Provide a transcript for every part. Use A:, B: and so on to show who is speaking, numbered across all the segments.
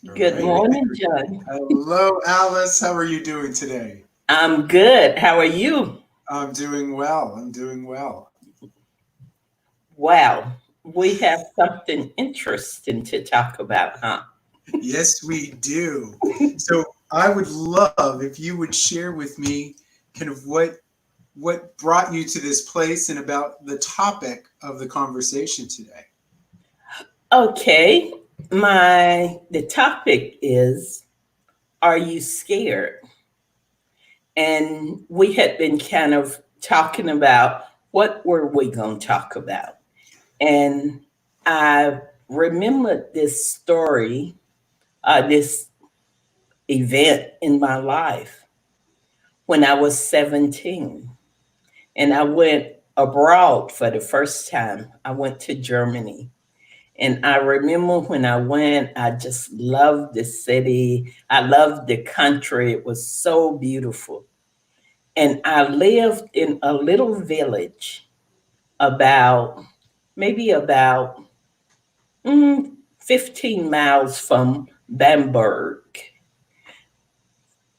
A: All
B: Good
A: right.
B: morning, John.
A: Hello, Alice. How are you doing today?
B: I'm good. How are you?
A: I'm doing well. I'm doing well.
B: Wow, we have something interesting to talk about, huh?
A: Yes, we do. So I would love if you would share with me kind of what brought you to this place and about the topic of the conversation today.
B: Okay, the topic is, are you scared? And we had been kind of talking about what were we going to talk about. And I remembered this story, this event in my life when I was 17. And I went abroad for the first time. I went to Germany. And I remember when I went, I just loved the city. I loved the country. It was so beautiful. And I lived in a little village about, maybe about 15 miles from Bamberg.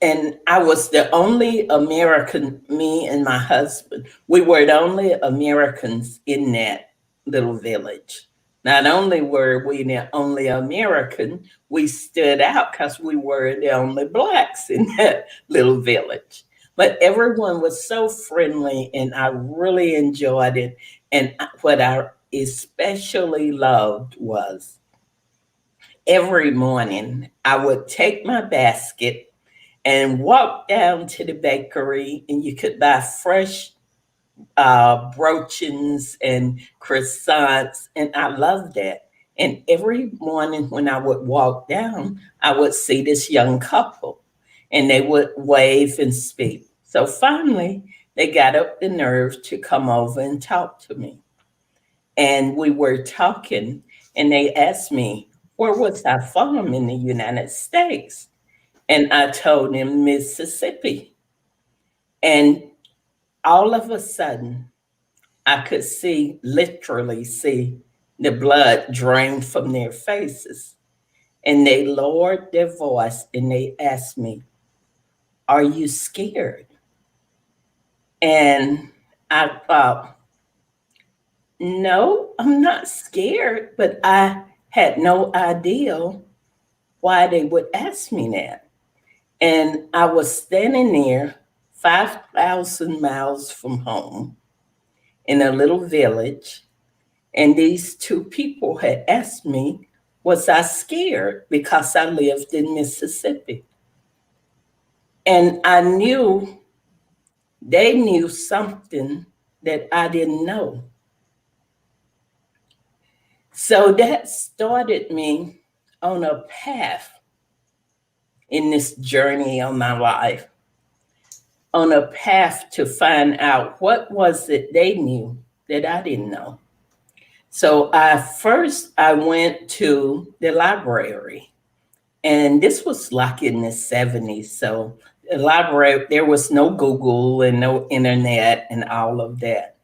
B: And I was the only American, me and my husband. We were the only Americans in that little village. Not only were we the only American, we stood out because we were the only blacks in that little village. But everyone was so friendly, and I really enjoyed it. And what I especially loved was every morning I would take my basket and walk down to the bakery, and you could buy fresh broachings and croissants, and I loved that. And every morning when I would walk down, I would see this young couple, and they would wave and speak. So finally, they got up the nerve to come over and talk to me. And we were talking, and they asked me, where was I from in the United States? And I told them Mississippi. And all of a sudden, I could see, literally see, the blood drain from their faces. And they lowered their voice and they asked me, are you scared? And I thought, no, I'm not scared, but I had no idea why they would ask me that. And I was standing there 5,000 miles from home in a little village. And these two people had asked me, was I scared because I lived in Mississippi? And I knew they knew something that I didn't know. So that started me on a path in this journey of my life, on a path to find out what was it they knew that I didn't know. So I went to the library, and this was like in the 70s. So the library, there was no Google and no internet and all of that.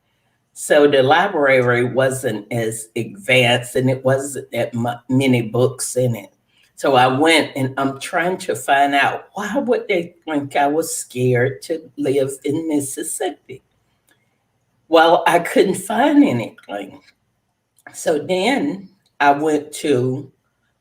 B: So the library wasn't as advanced, and it wasn't that many books in it. So I went, and I'm trying to find out, why would they think I was scared to live in Mississippi? Well, I couldn't find anything. So then I went to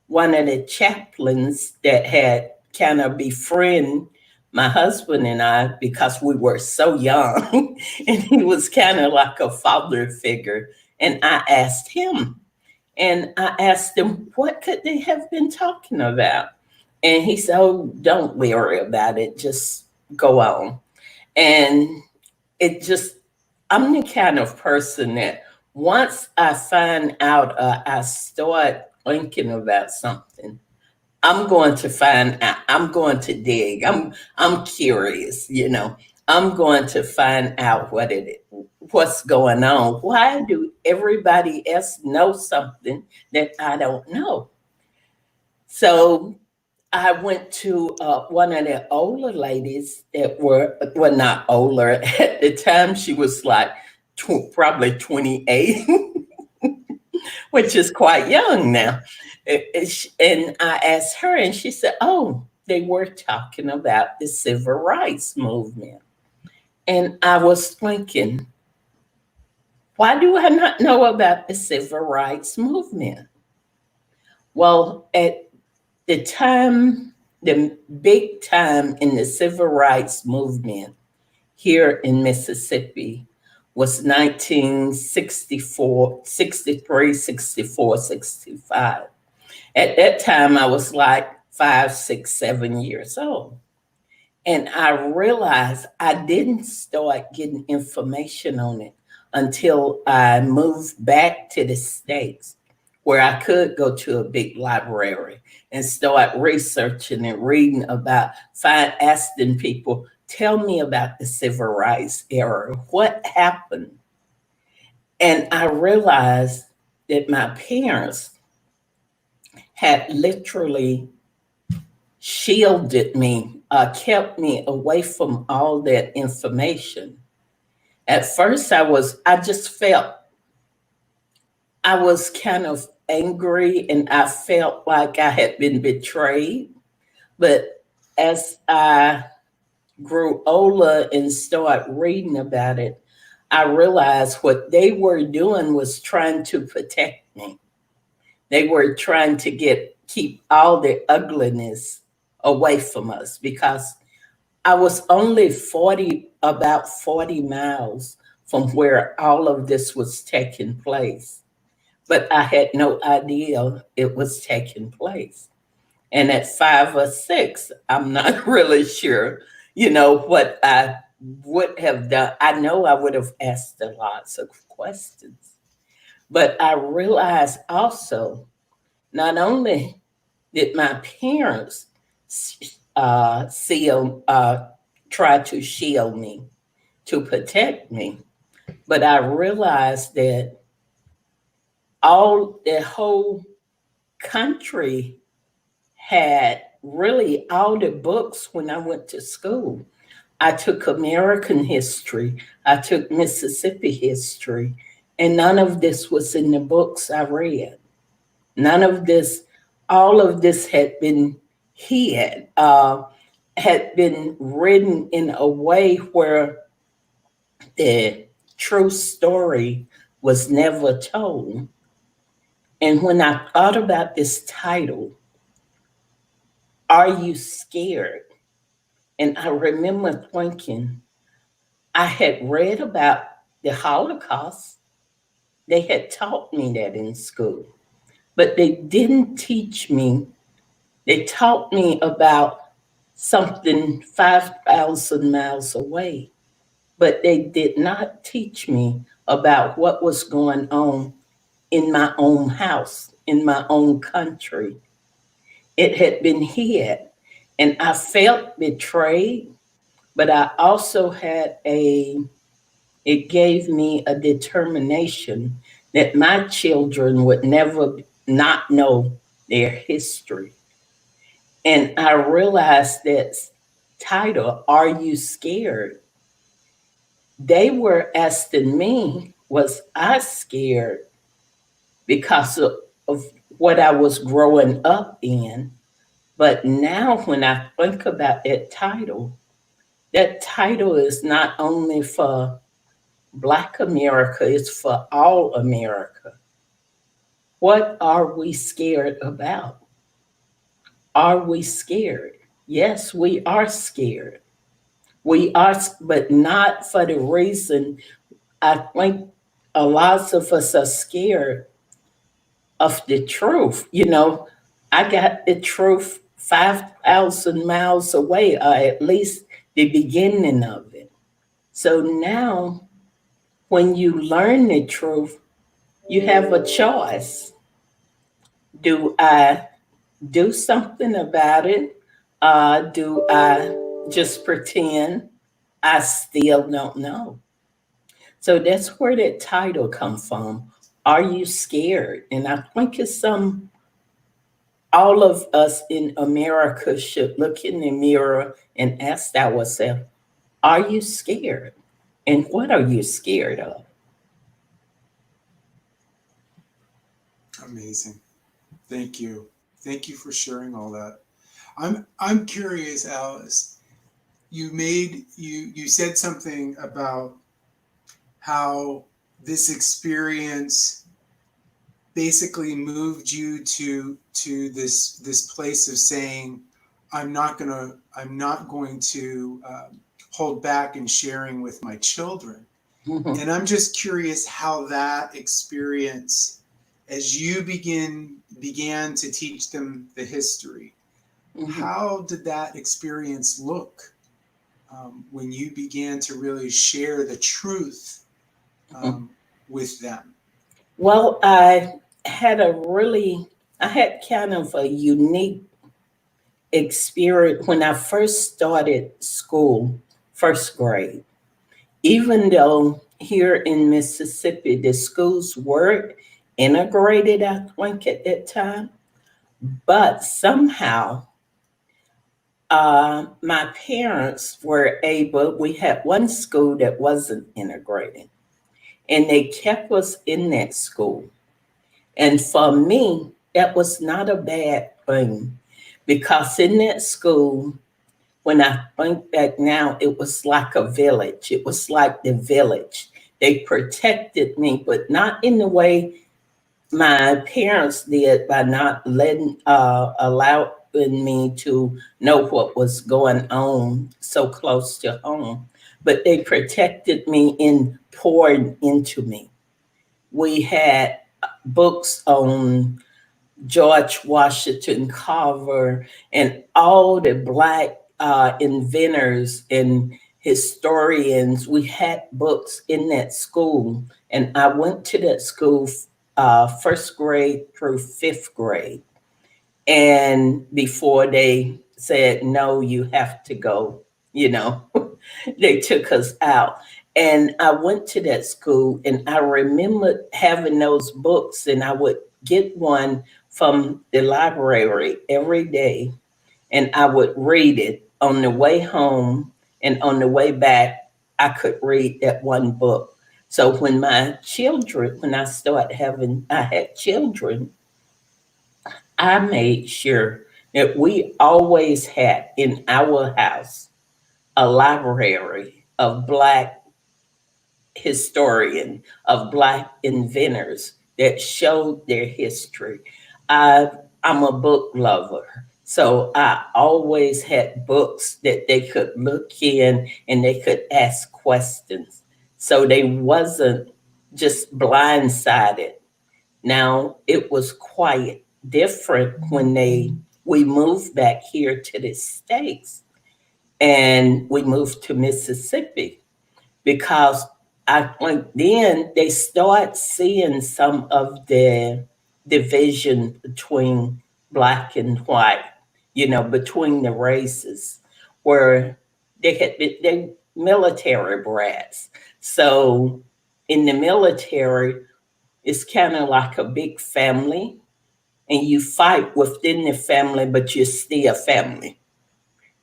B: one of the chaplains that had kind of befriend my husband and I because we were so young, and he was kind of like a father figure. And I asked him, and I asked him, what could they have been talking about? And he said, oh, don't worry about it, just go on. And it just, I'm the kind of person that once I find out, I start thinking about something, I'm going to find out. I'm going to dig. I'm curious, you know. I'm going to find out what's going on. Why do everybody else know something that I don't know? So I went to one of the older ladies that were, well, not older. At the time, she was like probably 28. which is quite young now. And I asked her, and she said, "Oh, they were talking about the civil rights movement." And I was thinking, why do I not know about the civil rights movement? Well, at the time, the big time in the civil rights movement here in Mississippi was 1964, 63, 64, 65. At that time, I was like 5, 6, 7 years old. And I realized I didn't start getting information on it until I moved back to the States, where I could go to a big library and start researching and reading about, asking people, tell me about the civil rights era. What happened? And I realized that my parents had literally shielded me, kept me away from all that information. At first, I just felt I was kind of angry and I felt like I had been betrayed. But as I grew older and started reading about it, I realized what they were doing was trying to protect me. They were trying to keep all the ugliness away from us because I was only about 40 miles from where all of this was taking place. But I had no idea it was taking place. And at 5 or 6, I'm not really sure, what I would have done. I know I would have asked a lots of questions. But I realized also, not only did my parents try to shield me, to protect me, but I realized that the whole country had really all the books when I went to school. I took American history, I took Mississippi history, and none of this was in the books I read. None of this, all of this had been hid, had been written in a way where the true story was never told. And when I thought about this title, Are You Scared? And I remember thinking, I had read about the Holocaust. They had taught me that in school, but they didn't teach me. They taught me about something 5,000 miles away, but they did not teach me about what was going on in my own house, in my own country. It had been hid, and I felt betrayed, but I also it gave me a determination that my children would never not know their history. And I realized that title, Are You Scared? They were asking me, was I scared because of what I was growing up in? But now when I think about that title is not only for Black America, it's for all America. What are we scared about? Are we scared? Yes, we are scared. We are, but not for the reason I think a lot of us are scared of the truth. I got the truth 5,000 miles away, or at least the beginning of it. So now, when you learn the truth, you have a choice. Do I do something about it? Do I just pretend I still don't know? So that's where that title comes from. Are you scared? And I think it's all of us in America should look in the mirror and ask ourselves, are you scared? And what are you scared of?
A: Amazing. Thank you. Thank you for sharing all that. I'm curious, Alice. You said something about how this experience basically moved you to this place of saying, I'm not going to hold back in sharing with my children.
B: Mhm,
A: And I'm just curious how that experience, as you began to teach them the history,
B: mhm.
A: how did that experience look when you began to really share the truth um, with them?
B: Well, I had kind of a unique experience when I first started school, first grade. Even though here in Mississippi, the schools were integrated, I think, at that time, but somehow my parents were able, we had one school that wasn't integrated, and they kept us in that school. And for me, that was not a bad thing because in that school, when I think back now, it was like a village. It was like the village. They protected me, but not in the way my parents did by not allowing me to know what was going on so close to home. But they protected me in pouring into me. We had books on George Washington Carver and all the Black inventors and historians. We had books in that school, and I went to that school first grade through fifth grade. And before they said, no, you have to go, you know, they took us out. And I went to that school and I remember having those books, and I would get one from the library every day and I would read it on the way home, and on the way back, I could read that one book. So when I had children, I made sure that we always had in our house a library of Black historian, of Black inventors that showed their history. I, I'm a book lover. So I always had books that they could look in and they could ask questions. So they wasn't just blindsided. Now it was quite different when we moved back here to the States and we moved to Mississippi because I think then they start seeing some of the division between black and white, between the races, where they military brats. So in the military, it's kind of like a big family, and you fight within the family, but you're still family.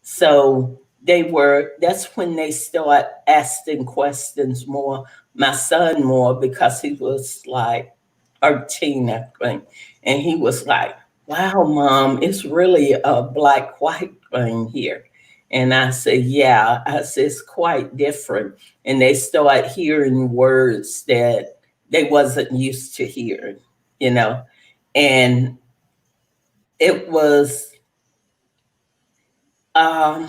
B: So that's when they start asking questions more, my son more, because he was like 13, I think. And he was like, wow, mom, it's really a black white thing here. And I said, yeah, I said, it's quite different. And they start hearing words that they wasn't used to hearing, you know. And it was um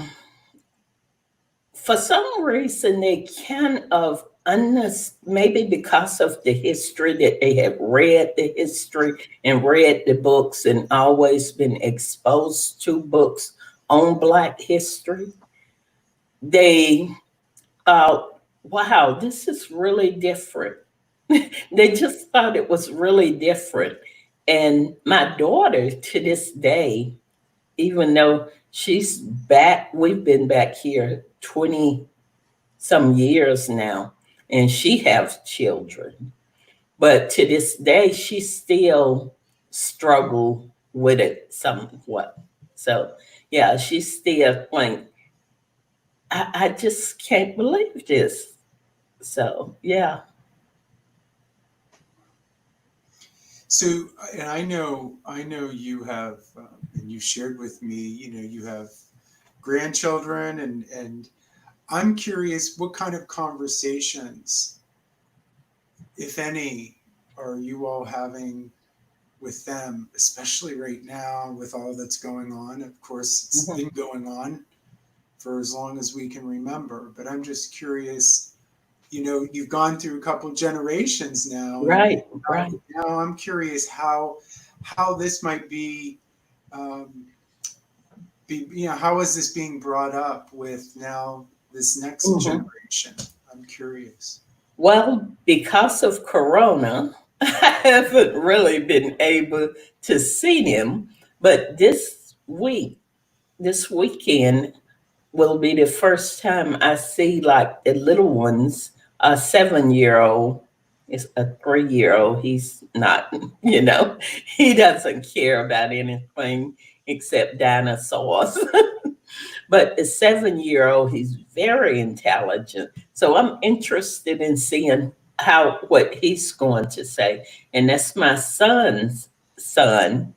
B: for some reason they kind of maybe because of the history that they have read the history and read the books and always been exposed to books on black history, they wow, this is really different. They just thought it was really different. And my daughter to this day, even though we've been back here 20 some years now, and she has children. But to this day, she still struggle with it somewhat. So yeah, she still like, I just can't believe this. So yeah.
A: So, and I know you have, and you shared with me, you have grandchildren, and I'm curious, what kind of conversations, if any, are you all having with them, especially right now with all that's going on? Of course, it's
B: Mhm.
A: been going on for as long as we can remember, but I'm just curious. You've gone through a couple generations now, and
B: Right, right.
A: now I'm curious how this might um, how is this being brought up with now this next
B: Mhm.
A: generation? I'm curious.
B: Well, because of Corona, I haven't really been able to see them. But this weekend, will be the first time I see like the little ones. A 7 year old is a 3 year old. He's not, he doesn't care about anything except dinosaurs. But the 7 year old, he's very intelligent. So I'm interested in seeing what he's going to say. And that's my son's son,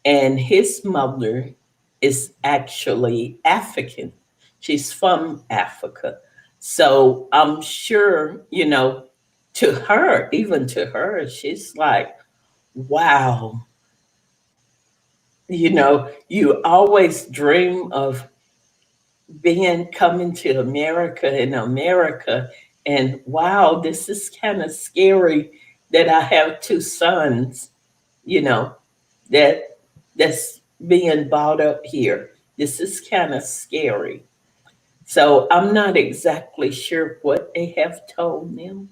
B: and his mother is actually African. She's from Africa. So I'm sure, to her, even to her, she's like, wow, you always dream of being coming to America in America. And wow, this is kind of scary that I have two sons, you know, that that's being brought up here. This is kind of scary. So I'm not exactly sure what they have told them.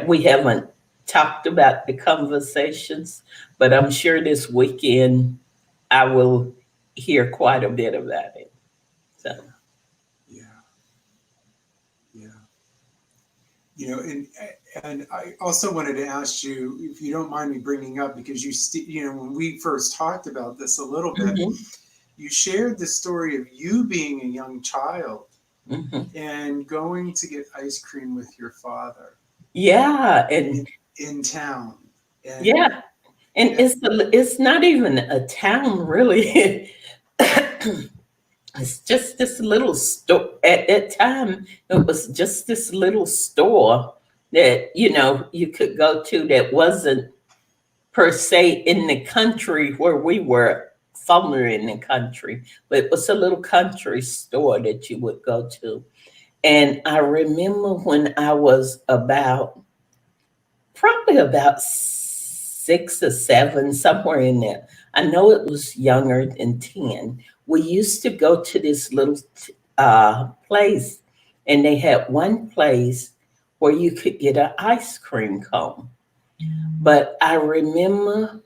B: We haven't talked about the conversations, but I'm sure this weekend I will hear quite a bit about it. So.
A: Yeah, yeah, yeah. And I also wanted to ask you, if you don't mind me bringing up, because when we first talked about this a little bit,
B: Mhm,
A: you shared the story of you being a young child
B: mhm.
A: and going to get ice cream with your father
B: Yeah, and
A: in town. And
B: yeah, and
A: uh,
B: it's not even a town really. It's just this little store. At that time, it was just this little store that you could go to that wasn't per se in the country where we were, somewhere in the country, but it was a little country store that you would go to. And I remember when I was probably about 6 or 7, somewhere in there. I know it was younger than 10. We used to go to this little place, and they had one place where you could get an ice cream cone. But I remember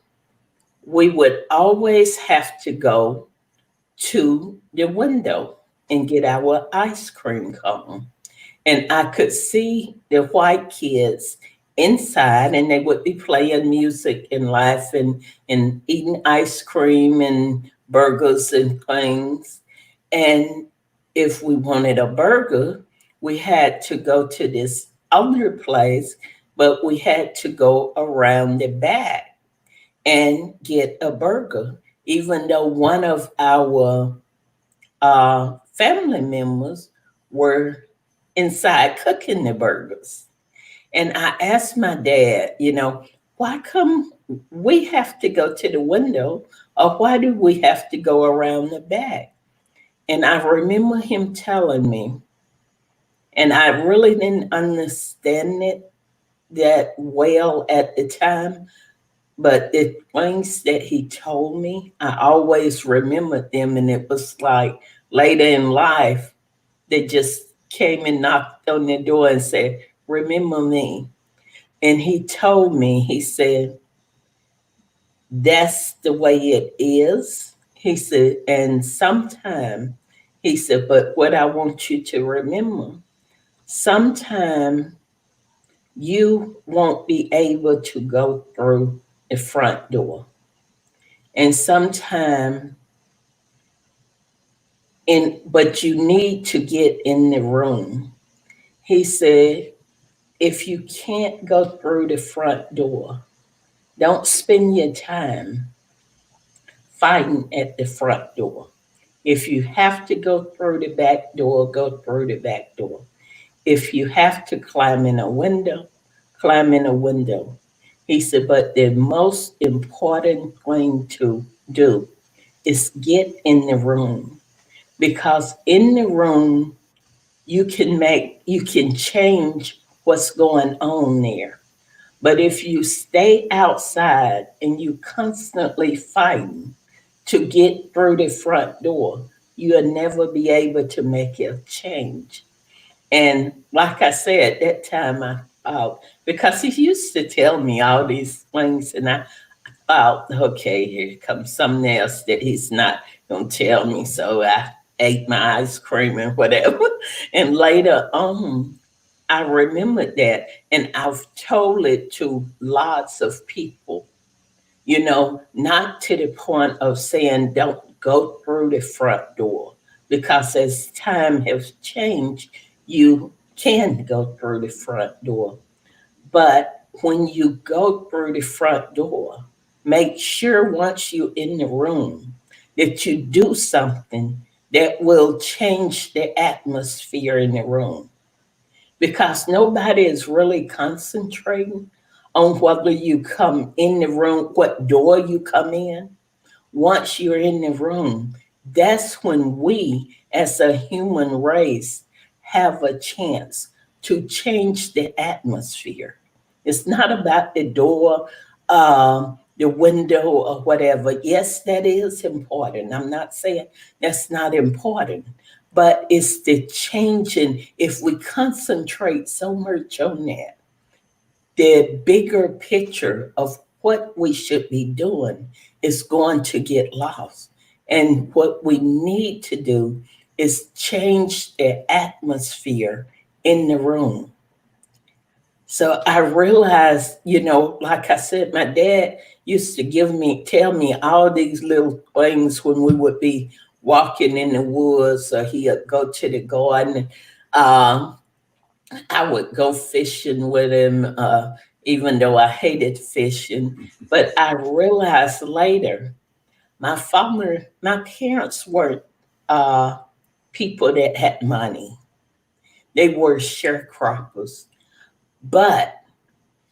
B: we would always have to go to the window and get our ice cream cone. And I could see the white kids inside, and they would be playing music and laughing and eating ice cream and burgers and things. And if we wanted a burger, we had to go to this other place, but we had to go around the back and get a burger, even though one of our family members were inside cooking the burgers. And I asked my dad, why come we have to go to the window, or why do we have to go around the back? And I remember him telling me, and I really didn't understand it that well at the time, but the things that he told me, I always remembered them. And it was like later in life, they just came and knocked on the door and said, remember me. And he told me, he said, that's the way it is. He said, and sometime, he said, but what I want you to remember, sometime you won't be able to go through the front door. And sometime but you need to get in the room. He said, if you can't go through the front door, Don't spend your time fighting at the front door. If you have to go through the back door, go through the back door. If you have to climb in a window, climb in a window. He said, but the most important thing to do is get in the room, because in the room you can change what's going on there. But if you stay outside and you constantly fighting to get through the front door, you'll never be able to make a change. And like I said, that time I thought, because he used to tell me all these things, and I thought, okay, here comes something else that he's not going to tell me. So I ate my ice cream and whatever. And later on, I remembered that, and I've told it to lots of people, not to the point of saying don't go through the front door, because as time has changed, you can go through the front door. But when you go through the front door, make sure once you're in the room that you do something that will change the atmosphere in the room, because nobody is really concentrating on whether you come in the room, what door you come in. Once you're in the room, that's when we as a human race have a chance to change the atmosphere. It's not about the door, the window, or whatever. Yes, that is important. I'm not saying that's not important, but it's the changing. If we concentrate so much on that, the bigger picture of what we should be doing is going to get lost. And what we need to do is change the atmosphere in the room. So I realized, like I said, my dad used to tell me all these little things when we would be walking in the woods, or he'd go to the garden. Um, I would go fishing with him, even though I hated fishing. But I realized later, my parents weren't uh, people that had money. They were sharecroppers. But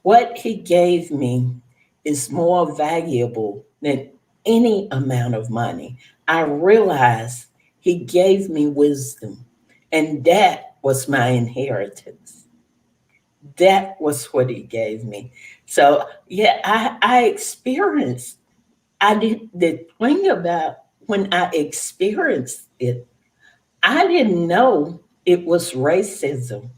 B: what he gave me is more valuable than any amount of money. I realized he gave me wisdom, and that was my inheritance. That was what he gave me. So yeah, I experienced. I did the thing about when I experienced it. I didn't know it was racism,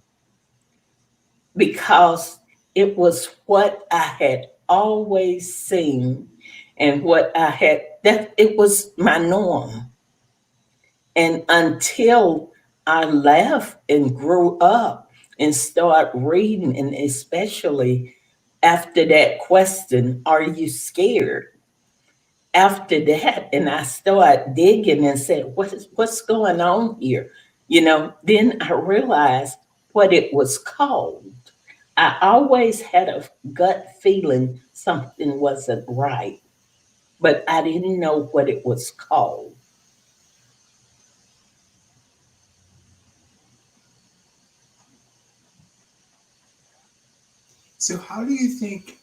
B: because it was what I had always seen, and what I had, that it was my norm. And until I left and grew up and started reading, and especially after that question, are you scared? After that, and I started digging and said, what's going on here? Then I realized what it was called. I always had a gut feeling something wasn't right, but I didn't know what it was called.
A: So how do you think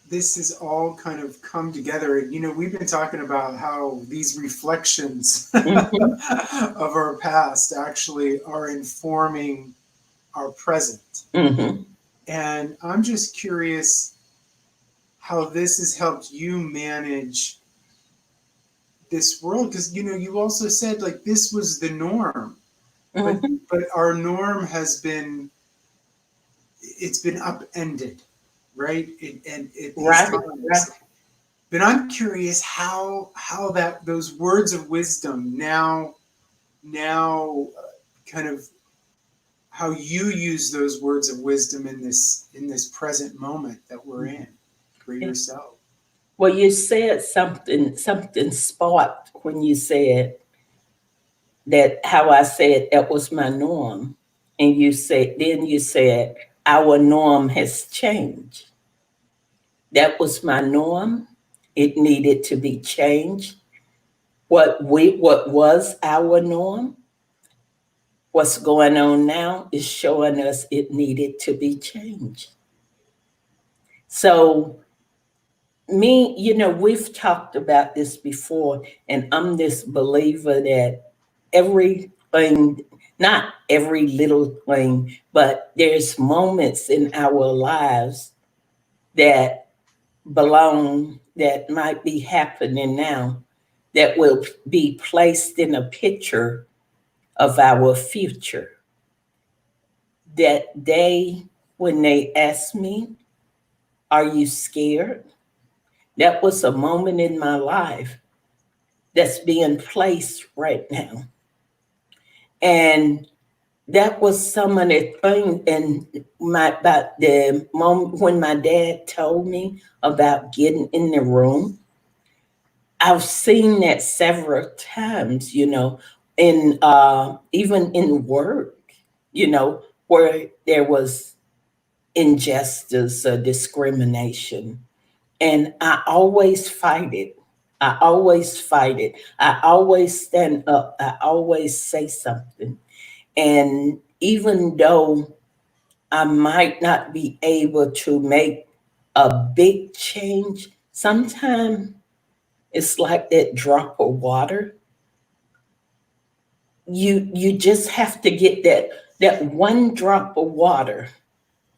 A: this has all kind of come together? We've been talking about how these reflections
B: Mhm,
A: of our past actually are informing our present.
B: mhm,
A: And I'm just curious how this has helped you manage this world, because you also said like this was the norm, but
B: mhm.
A: our norm has been, it's been upended, right? These
B: Right, right.
A: times. But I'm curious how that those words of wisdom now kind of how you use those words of wisdom in this present moment that we're in for
B: Yeah.
A: yourself.
B: Well, you said something sparked when you said that, how I said that was my norm. And you said, our norm has changed. That was my norm. It needed to be changed. What was our norm, what's going on now is showing us it needed to be changed. So me, we've talked about this before, and I'm this believer that everything, not every little thing, but there's moments in our lives that that might be happening now that will be placed in a picture of our future. That day when they asked me, "Are you scared?" That was a moment in my life that's being placed right now. And that was some of the things, and about the moment when my dad told me about getting in the room. I've seen that several times, in even in work, where there was injustice or discrimination. And I always fight it. I always fight it. I always stand up. I always say something. And even though I might not be able to make a big change, sometimes it's like that drop of water. You just have to get that one drop of water.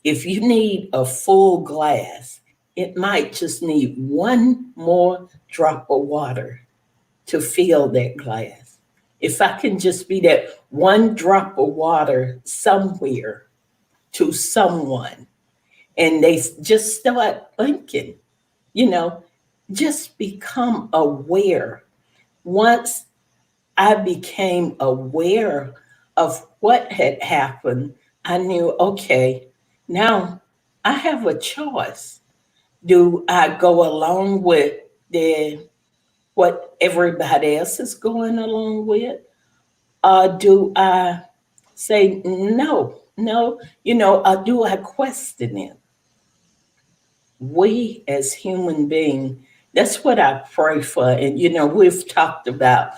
B: If you need a full glass, it might just need one more drop of water to fill that glass. If I can just be that one drop of water somewhere to someone, and they just start thinking, you know, just become aware. Once I became aware of what had happened, I knew, okay, now I have a choice. Do I go along with the what everybody else is going along with? Or do I say no, no, or do I question it? We as human beings, that's what I pray for. And we've talked about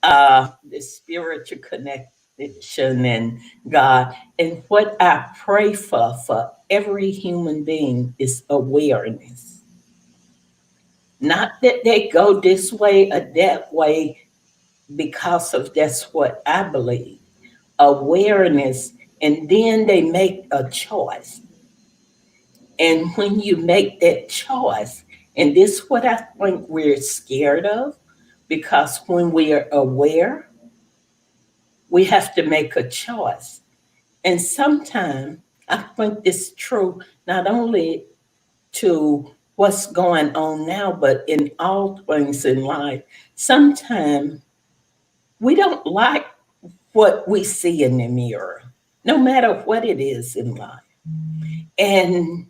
B: the spiritual connection and God. And what I pray for every human being is awareness. Not that they go this way or that way because of that's what I believe. Awareness, and then they make a choice. And when you make that choice, and this is what I think we're scared of, because when we are aware, we have to make a choice. And sometimes I think this is true not only to what's going on now, but in all things in life. Sometimes we don't like what we see in the mirror, no matter what it is in life. And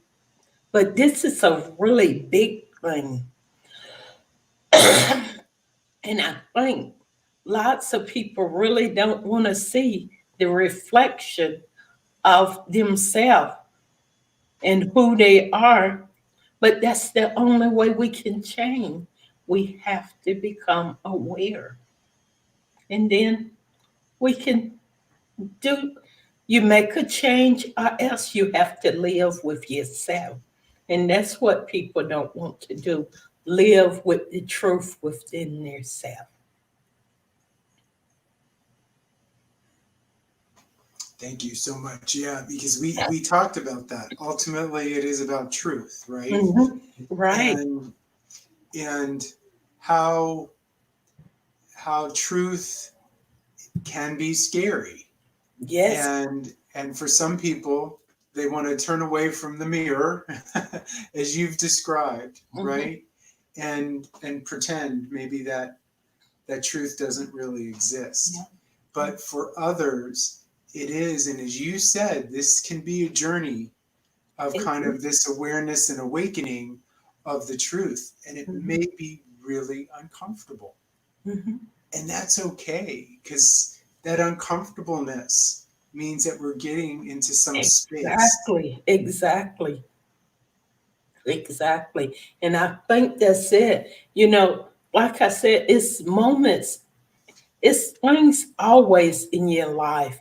B: but this is a really big thing. And I think lots of people really don't want to see the reflection of themselves and who they are. But that's the only way we can change. We have to become aware. And then we can do, you make a change, or else you have to live with yourself. And that's what people don't want to do, live with the truth within themselves.
A: Thank you so much. Yeah, because we talked about that. Ultimately, it is about truth, right?
B: Mhm. Right.
A: And and how truth can be scary.
B: Yes.
A: And for some people, they want to turn away from the mirror, as you've described,
B: Mhm.
A: right? And pretend maybe that truth doesn't really exist.
B: Yeah.
A: But for others, it is. And as you said, this can be a journey of kind
B: Mhm.
A: of this awareness and awakening of the truth. And it
B: Mhm.
A: may be really uncomfortable.
B: Mhm.
A: And that's okay, because that uncomfortableness means that we're getting into some space.
B: Exactly. Exactly. Exactly. And I think that's it. Like I said, it's moments, it's things always in your life,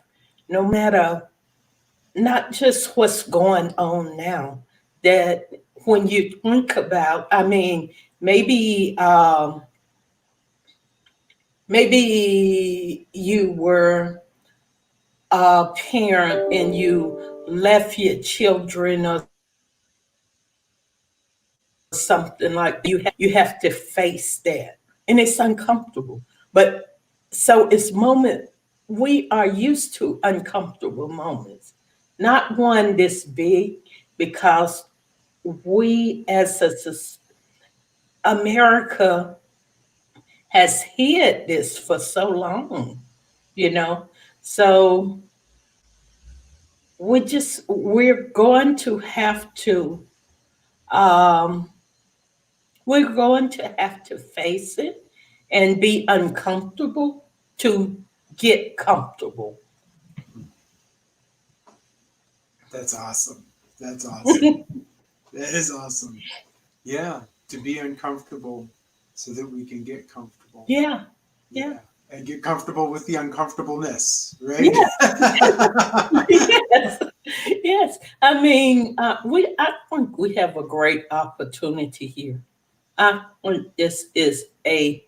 B: no matter not just what's going on now, that when you think about, I mean, maybe maybe you were a parent and you left your children or something like that. You have to face that, and it's uncomfortable. But so it's we are used to uncomfortable moments, not one this big, because we as America has hid this for so long, you know. So we're going to have to um, we're going to have to face it and be uncomfortable to get comfortable.
A: That's awesome. That's awesome. That is awesome. Yeah, to be uncomfortable so that we can get comfortable.
B: Yeah, yeah,
A: Yeah, and get comfortable with the uncomfortableness, right?
B: yeah. Yes, yes. I mean, I think we have a great opportunity here. I think this is a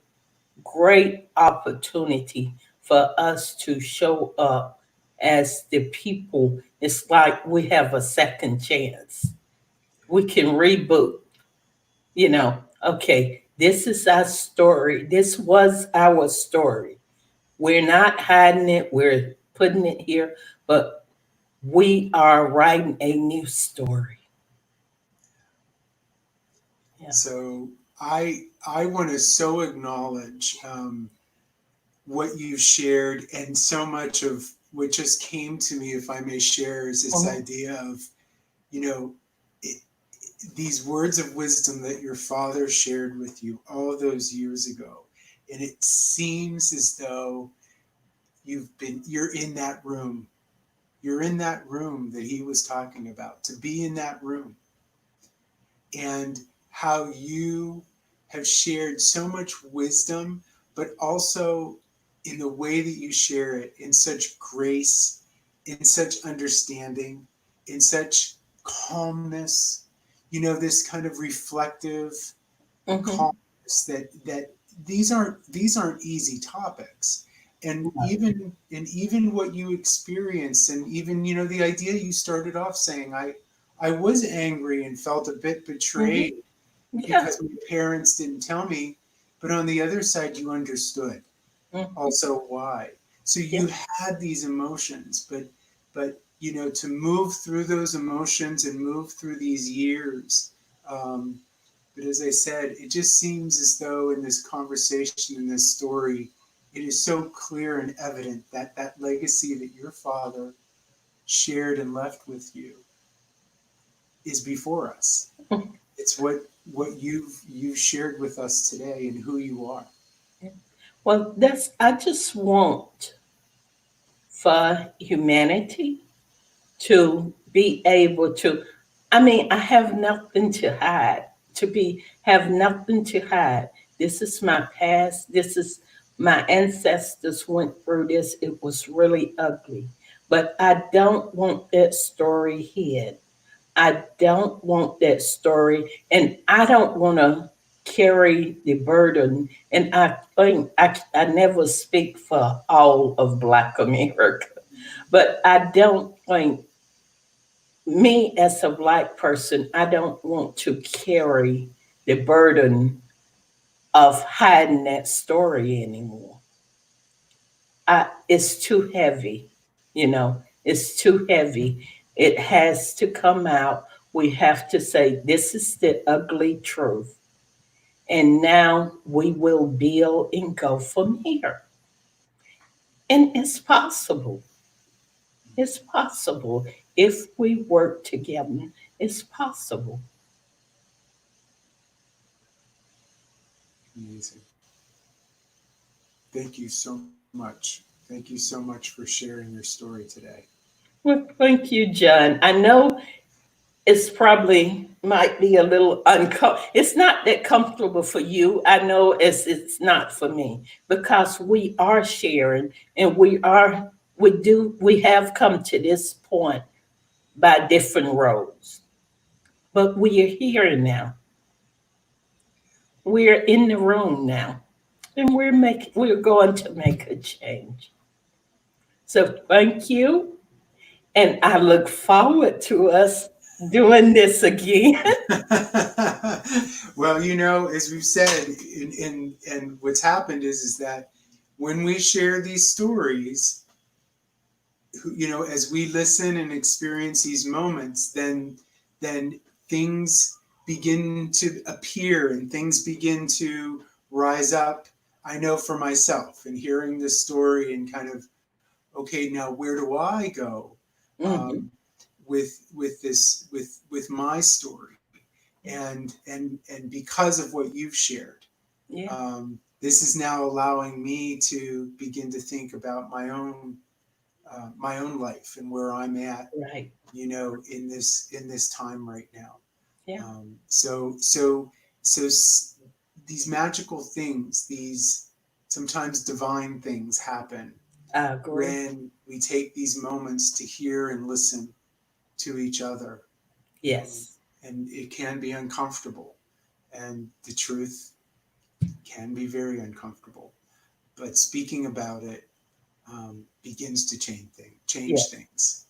B: great opportunity for us to show up as the people. It's like we have a second chance. We can reboot, okay, this is our story. This was our story. We're not hiding it, we're putting it here, but we are writing a new story. Yeah.
A: So I want to so acknowledge what you shared, and so much of what just came to me, if I may share, is this
B: Mhm.
A: idea of, you know, it, these words of wisdom that your father shared with you all of those years ago. And it seems as though you're in that room. You're in that room that he was talking about, to be in that room. And how you have shared so much wisdom, but also in the way that you share it, in such grace, in such understanding, in such calmness, this kind of reflective
B: Mhm.
A: calmness, that these aren't easy topics. And even what you experienced, and even the idea you started off saying, I was angry and felt a bit
B: Mhm.
A: betrayed
B: Yeah.
A: because my parents didn't tell me, but on the other side you understood
B: Mhm.
A: also why. So
B: Yeah.
A: you had these emotions, but to move through those emotions and move through these years. But as I said, it just seems as though in this conversation, in this story, it is so clear and evident that that legacy that your father shared and left with you is before us. It's what you've shared with us today and who you are.
B: Well, I just want for humanity to be able to, I mean, I have nothing to hide, have nothing to hide. This is my past. This is my ancestors went through this. It was really ugly. But I don't want that story hid. I don't want that story, and I don't want to carry the burden. And I think I never speak for all of Black America, but I don't think, me as a Black person, I don't want to carry the burden of hiding that story anymore. It's too heavy, it's too heavy. It has to come out. We have to say, this is the ugly truth. And now we will build and go from here. And it's possible. It's possible. If we work together, it's possible.
A: Amazing. Thank you so much. Thank you so much for sharing your story today.
B: Well, thank you, John. I know it's probably might be a little uncomfortable. It's not that comfortable for you. I know it's not for me because we are sharing and we have come to this point by different roads. But we are here now. We're in the room now. And we're going to make a change. So thank you. And I look forward to us doing this again.
A: Well, as we've said, and what's happened is that when we share these stories, as we listen and experience these moments, then things begin to appear and things begin to rise up. I know for myself, and hearing this story and kind of, okay, now where do I go
B: Mhm.
A: with my story? And because of what you've shared,
B: Yeah.
A: this is now allowing me to begin to think about my own life and where I'm at,
B: Right.
A: in this time right now.
B: Yeah.
A: So these magical things, these sometimes divine things happen
B: I agree.
A: when we take these moments to hear and listen to each other.
B: Yes.
A: And it can be uncomfortable, and the truth can be very uncomfortable. But speaking about it begins to
B: Yeah.
A: change things,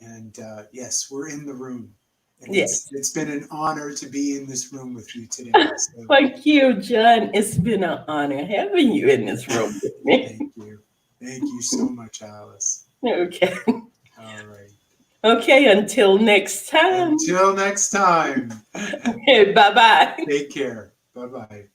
A: And yes, we're in the room, and it's
B: Yes.
A: it's been an honor to be in this room with you today. So
B: Thank you, John. It's been an honor having you in this room with me.
A: thank you so much, Alice.
B: Okay.
A: All right.
B: Okay. Until next time.
A: Until next time.
B: Okay. Bye bye.
A: Take care. Bye bye.